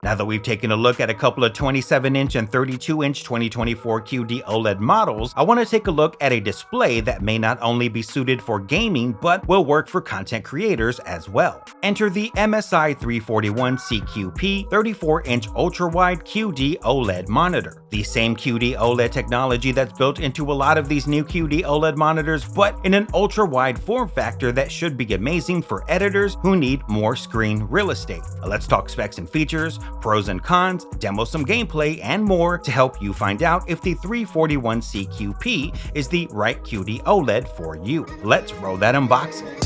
Now that we've taken a look at a couple of 27-inch and 32-inch 2024 QD-OLED models, I want to take a look at a display that may not only be suited for gaming, but will work for content creators as well. Enter the MSI 341 CQP 34-inch ultra-wide QD-OLED monitor. The same QD-OLED technology that's built into a lot of these new QD-OLED monitors, but in an ultra-wide form factor that should be amazing for editors who need more screen real estate. Let's talk specs and features, pros and cons, demo some gameplay, and more to help you find out if the 341 CQP is the right QD OLED for you. Let's roll that unboxing.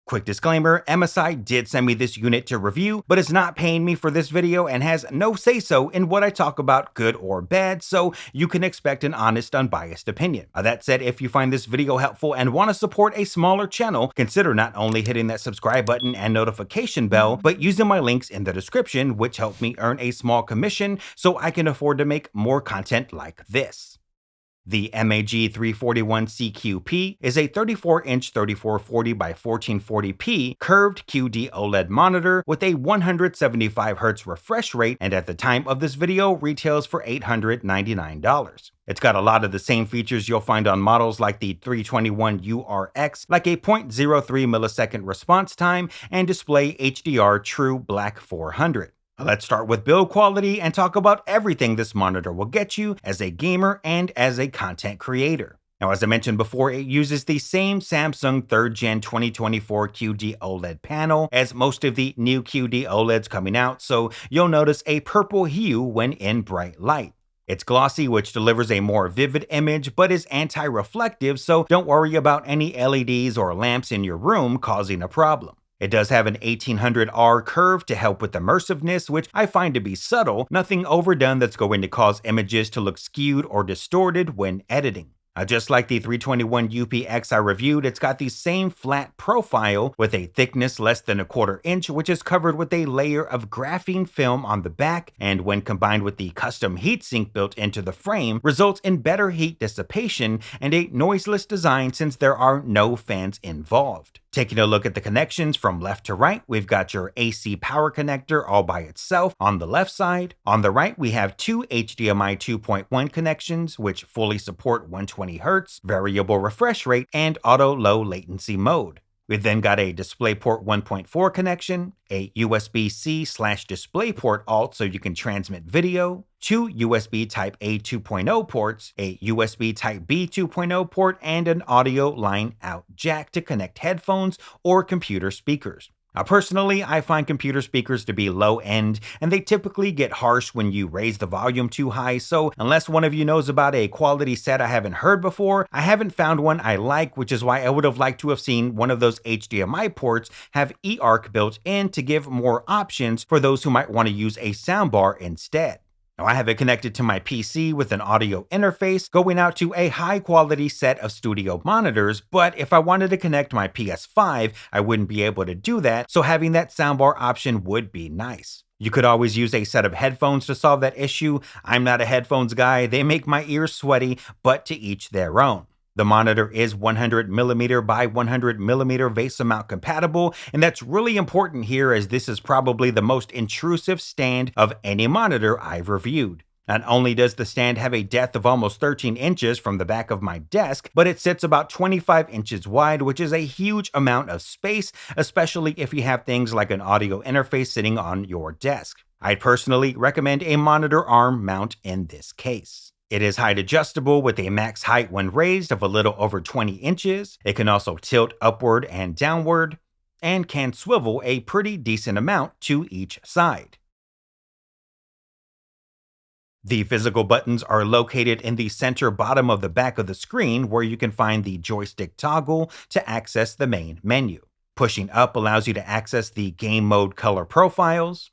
Quick disclaimer, MSI did send me this unit to review, but is not paying me for this video and has no say-so in what I talk about, good or bad, so you can expect an honest, unbiased opinion. That said, if you find this video helpful and want to support a smaller channel, consider not only hitting that subscribe button and notification bell, but using my links in the description, which help me earn a small commission so I can afford to make more content like this. The MAG 341 CQP is a 34-inch 3440 by 1440p curved QD OLED monitor with a 175Hz refresh rate, and at the time of this video retails for $899. It's got a lot of the same features you'll find on models like the 321 URX, like a 0.03 millisecond response time and display HDR True Black 400. Let's start with build quality and talk about everything this monitor will get you as a gamer and as a content creator. Now, as I mentioned before, it uses the same Samsung 3rd Gen 2024 QD OLED panel as most of the new QD OLEDs coming out, so you'll notice a purple hue when in bright light. It's glossy, which delivers a more vivid image, but is anti-reflective, so don't worry about any LEDs or lamps in your room causing a problem. It does have an 1800R curve to help with immersiveness, which I find to be subtle, nothing overdone that's going to cause images to look skewed or distorted when editing. Just like the 321 UPX I reviewed, it's got the same flat profile with a thickness less than 1/4 inch, which is covered with a layer of graphene film on the back, and when combined with the custom heatsink built into the frame, results in better heat dissipation and a noiseless design since there are no fans involved. Taking a look at the connections from left to right, we've got your AC power connector all by itself on the left side. On the right, we have two HDMI 2.1 connections, which fully support 120Hz, variable refresh rate, and auto low latency mode. We've then got a DisplayPort 1.4 connection, a USB-C/DisplayPort alt so you can transmit video, two USB Type-A 2.0 ports, a USB Type-B 2.0 port, and an audio line out jack to connect headphones or computer speakers. Now, personally, I find computer speakers to be low end, and they typically get harsh when you raise the volume too high, so unless one of you knows about a quality set I haven't heard before, I haven't found one I like, which is why I would have liked to have seen one of those HDMI ports have eARC built in to give more options for those who might want to use a soundbar instead. Now, I have it connected to my PC with an audio interface going out to a high quality set of studio monitors, but if I wanted to connect my PS5, I wouldn't be able to do that, so having that soundbar option would be nice. You could always use a set of headphones to solve that issue. I'm not a headphones guy, they make my ears sweaty, but to each their own. The monitor is 100mm by 100mm VESA mount compatible, and that's really important here as this is probably the most intrusive stand of any monitor I've reviewed. Not only does the stand have a depth of almost 13 inches from the back of my desk, but it sits about 25 inches wide, which is a huge amount of space, especially if you have things like an audio interface sitting on your desk. I'd personally recommend a monitor arm mount in this case. It is height adjustable with a max height when raised of a little over 20 inches. It can also tilt upward and downward, and can swivel a pretty decent amount to each side. The physical buttons are located in the center bottom of the back of the screen, where you can find the joystick toggle to access the main menu. Pushing up allows you to access the game mode color profiles.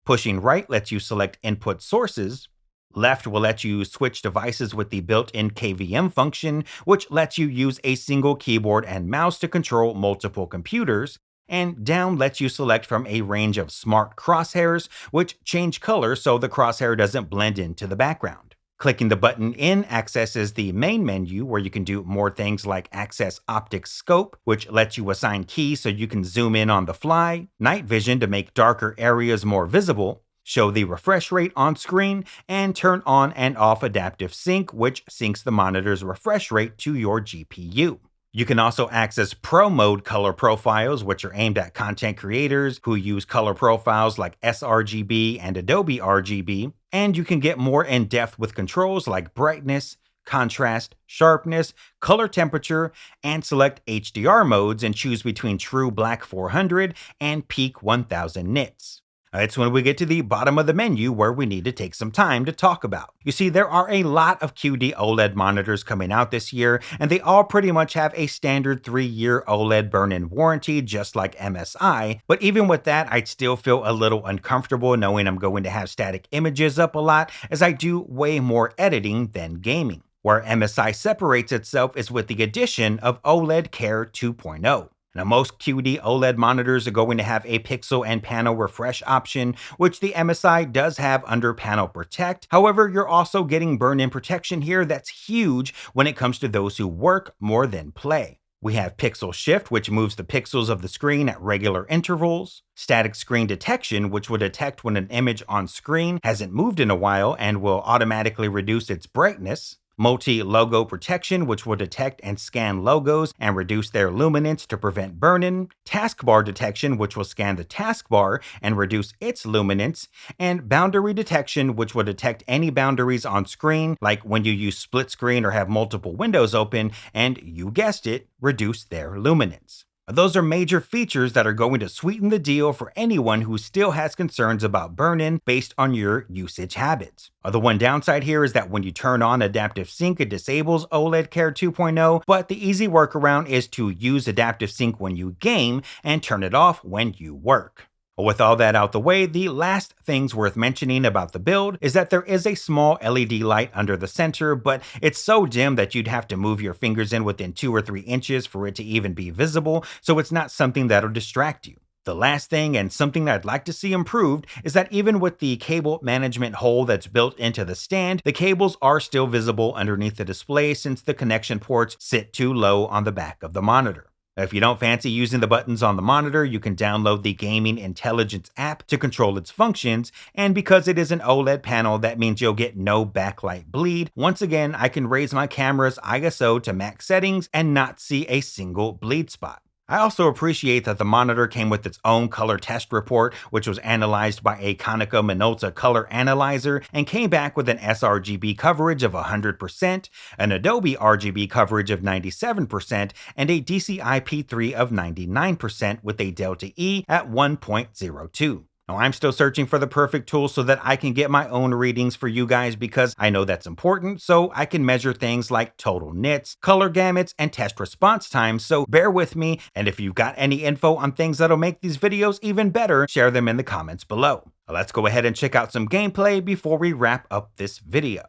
Pushing right lets you select input sources. Left will let you switch devices with the built-in KVM function, which lets you use a single keyboard and mouse to control multiple computers. And down lets you select from a range of smart crosshairs, which change color so the crosshair doesn't blend into the background. Clicking the button in accesses the main menu where you can do more things like access optic scope, which lets you assign keys so you can zoom in on the fly, night vision to make darker areas more visible, show the refresh rate on screen, and turn on and off adaptive sync, which syncs the monitor's refresh rate to your GPU. You can also access Pro Mode color profiles, which are aimed at content creators who use color profiles like sRGB and Adobe RGB, and you can get more in-depth with controls like brightness, contrast, sharpness, color temperature, and select HDR modes and choose between True Black 400 and Peak 1000 nits. It's when we get to the bottom of the menu where we need to take some time to talk about. You see, there are a lot of QD-OLED monitors coming out this year, and they all pretty much have a standard 3-year OLED burn-in warranty, just like MSI, but even with that, I'd still feel a little uncomfortable knowing I'm going to have static images up a lot, as I do way more editing than gaming. Where MSI separates itself is with the addition of OLED Care 2.0. Now, most QD-OLED monitors are going to have a pixel and panel refresh option, which the MSI does have under Panel Protect. However, you're also getting burn-in protection here that's huge when it comes to those who work more than play. We have Pixel Shift, which moves the pixels of the screen at regular intervals, Static Screen Detection, which will detect when an image on screen hasn't moved in a while and will automatically reduce its brightness, Multi-Logo Protection, which will detect and scan logos and reduce their luminance to prevent burn-in, Taskbar Detection, which will scan the taskbar and reduce its luminance, and Boundary Detection, which will detect any boundaries on screen, like when you use split screen or have multiple windows open, and you guessed it, reduce their luminance. Those are major features that are going to sweeten the deal for anyone who still has concerns about burn-in based on your usage habits. The one downside here is that when you turn on adaptive sync, it disables OLED Care 2.0, but the easy workaround is to use adaptive sync when you game and turn it off when you work. With all that out the way, the last things worth mentioning about the build is that there is a small LED light under the center, but it's so dim that you'd have to move your fingers in within 2 or 3 inches for it to even be visible, so it's not something that'll distract you. The last thing, and something that I'd like to see improved, is that even with the cable management hole that's built into the stand, the cables are still visible underneath the display since the connection ports sit too low on the back of the monitor. If you don't fancy using the buttons on the monitor, you can download the Gaming Intelligence app to control its functions, and because it is an OLED panel, that means you'll get no backlight bleed. Once again, I can raise my camera's ISO to max settings and not see a single bleed spot. I also appreciate that the monitor came with its own color test report, which was analyzed by a Konica Minolta color analyzer and came back with an sRGB coverage of 100%, an Adobe RGB coverage of 97%, and a DCI-P3 of 99% with a delta E at 1.02. Now, I'm still searching for the perfect tool so that I can get my own readings for you guys because I know that's important, so I can measure things like total nits, color gamuts, and test response times, so bear with me, and if you've got any info on things that'll make these videos even better, share them in the comments below. Let's go ahead and check out some gameplay before we wrap up this video.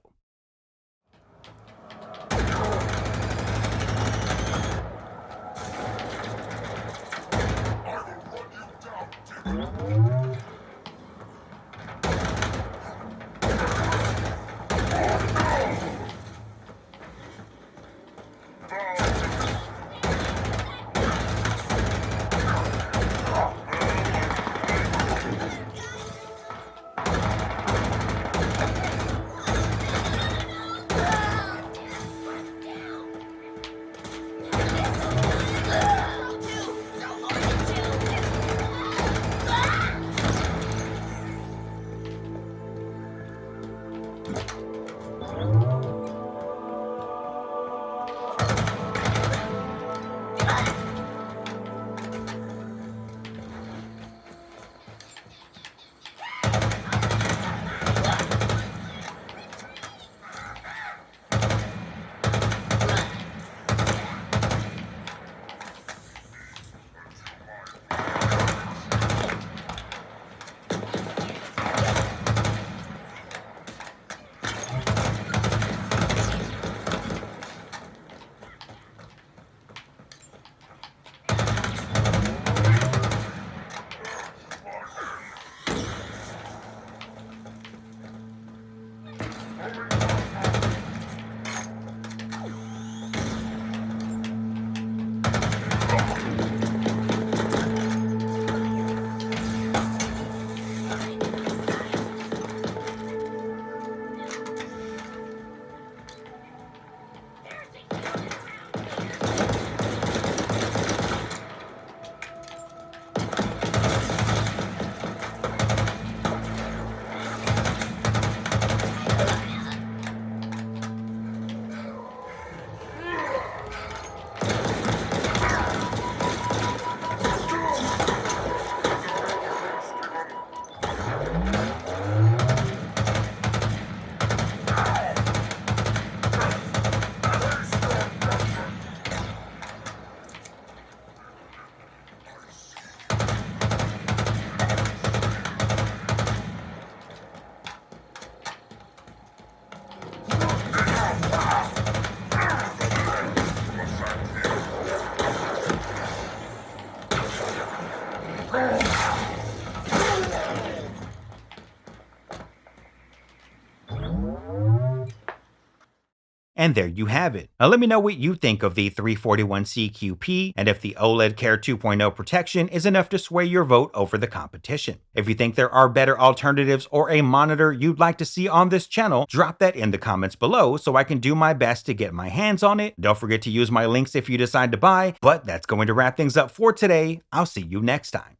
And there you have it. Now let me know what you think of the 341C QP and if the OLED Care 2.0 protection is enough to sway your vote over the competition. If you think there are better alternatives or a monitor you'd like to see on this channel, drop that in the comments below so I can do my best to get my hands on it. Don't forget to use my links if you decide to buy, but that's going to wrap things up for today. I'll see you next time.